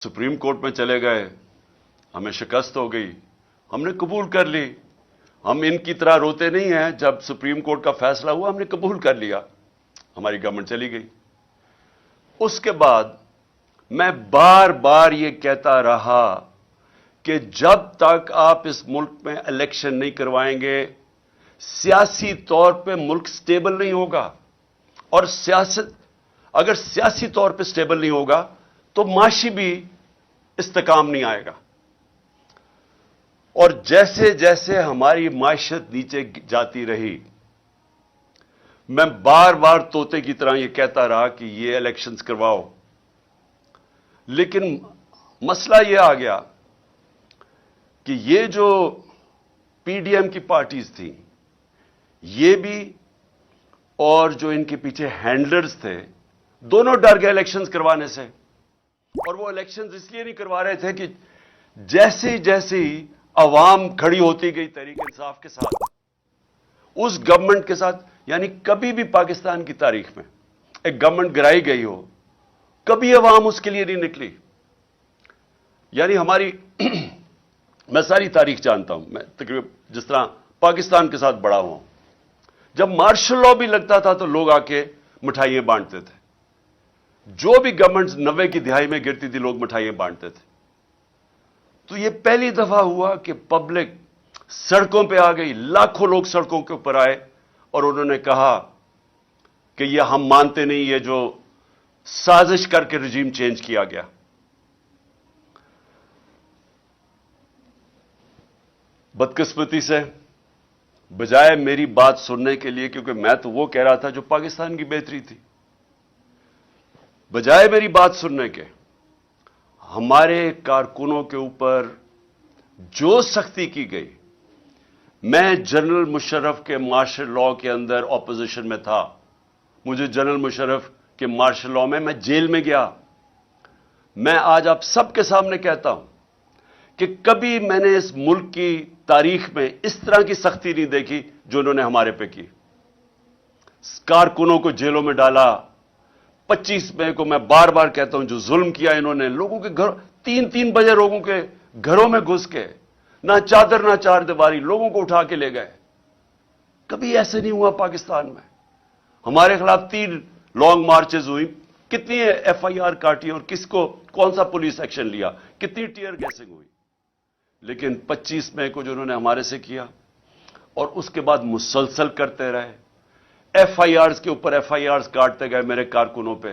Supreme court में चले गए, हमें शिकस्त हो गई, हमने कबूल कर ली। हम इनकी तरह रोते नहीं हैं। जब सुप्रीम कोर्ट का फैसला हुआ हमने कबूल कर लिया, हमारी गवर्नमेंट चली गई। उसके बाद मैं बार बार ये कहता रहा कि जब तक आप इस मुल्क में इलेक्शन नहीं करवाएंगे, सियासी तौर पे मुल्क स्टेबल नहीं होगा। और सियासत अगर सियासी तौर पे स्टेबल नहीं होगा तो माशी भी इस्तेकाम नहीं आएगा। और जैसे जैसे हमारी मायशत नीचे जाती रही, मैं बार बार तोते की तरह यह कहता रहा कि ये इलेक्शंस करवाओ। लेकिन मसला यह आ गया कि ये जो पीडीएम की पार्टीज थी, ये भी और जो इनके पीछे हैंडलर्स थे, दोनों डर गए इलेक्शंस करवाने से। और वो इलेक्शंस इसलिए नहीं करवा रहे थे कि जैसे जैसे अवाम खड़ी होती गई तहरीक इंसाफ के साथ, उस गवर्नमेंट के साथ, यानी कभी भी पाकिस्तान की तारीख में एक गवर्नमेंट गिराई गई हो, कभी अवाम उसके लिए नहीं निकली। यानी हमारी मैं सारी तारीख जानता हूं, मैं तकरीबन जिस तरह पाकिस्तान के साथ बड़ा हुआ, जब मार्शल लॉ भी लगता था तो लोग आके मिठाइयां बांटते थे। जो भी गवर्नमेंट 90 की दिहाई में गिरती थी, लोग मिठाइयां बांटते थे। तो यह पहली दफा हुआ कि पब्लिक सड़कों पे आ गई, लाखों लोग सड़कों के ऊपर आए और उन्होंने कहा कि यह हम मानते नहीं, ये जो साजिश करके रजीम चेंज किया गया। बदकिस्मती से बजाय मेरी बात सुनने के लिए, क्योंकि मैं तो वो कह रहा था जो पाकिस्तान की बेहतरी थी, बजाय मेरी बात सुनने के हमारे कारकुनों के ऊपर जो सख्ती की गई। मैं जनरल मुशर्रफ के मार्शल लॉ के अंदर ऑपोजिशन में था। मुझे जनरल मुशर्रफ के मार्शल लॉ में मैं जेल में गया। मैं आज आप सबके सामने कहता हूं कि कभी मैंने इस मुल्क की तारीख में इस तरह की सख्ती नहीं देखी जो उन्होंने हमारे पे की। कारकुनों को जेलों में डाला। 25 मई को मैं बार बार कहता हूं, जो जुल्म किया इन्होंने, लोगों के घर 3-3 बजे लोगों के घरों में घुस के, ना चादर ना चार दीवारी, लोगों को उठा के ले गए। कभी ऐसे नहीं हुआ पाकिस्तान में। हमारे खिलाफ 3 लॉन्ग मार्चेस हुई, कितनी एफआईआर काटी और किसको कौन सा पुलिस एक्शन लिया, कितनी टीयर गैसिंग हुई। लेकिन 25 मई को जो उन्होंने हमारे से किया और उसके बाद मुसलसल करते रहे, एफआईआर्स के ऊपर एफआईआर्स काटते गए मेरे कारकुनों पे,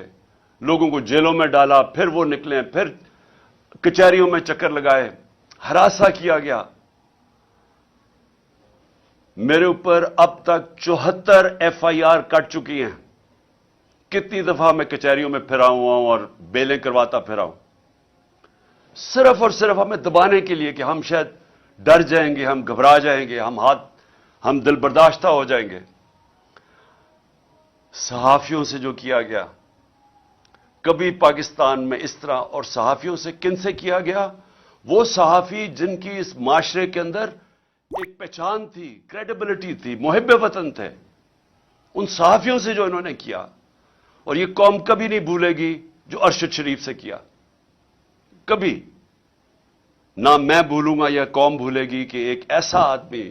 लोगों को जेलों में डाला, फिर वो निकले, फिर कचहरियों में चक्कर लगाए, हरासा किया गया। मेरे ऊपर अब तक 74 एफआईआर कट चुकी हैं। कितनी दफा मैं कचहरियों में फिरा हुआ हूं और बेलें करवाता फिरा हूं, सिर्फ और सिर्फ हमें दबाने के लिए कि हम शायद डर जाएंगे, हम घबरा जाएंगे, हम दिल बर्दाश्ता हो जाएंगे। सहाफियों से जो किया गया, कभी पाकिस्तान में इस तरह, और सहाफियों से किन से किया गया? वो सहाफी जिनकी इस माशरे के अंदर एक पहचान थी, क्रेडिबिलिटी थी, मुहिब वतन थे, उन सहाफियों से जो इन्होंने किया। और ये कौम कभी नहीं भूलेगी जो अरशद शरीफ से किया, कभी ना मैं भूलूंगा या कौम भूलेगी कि एक ऐसा आदमी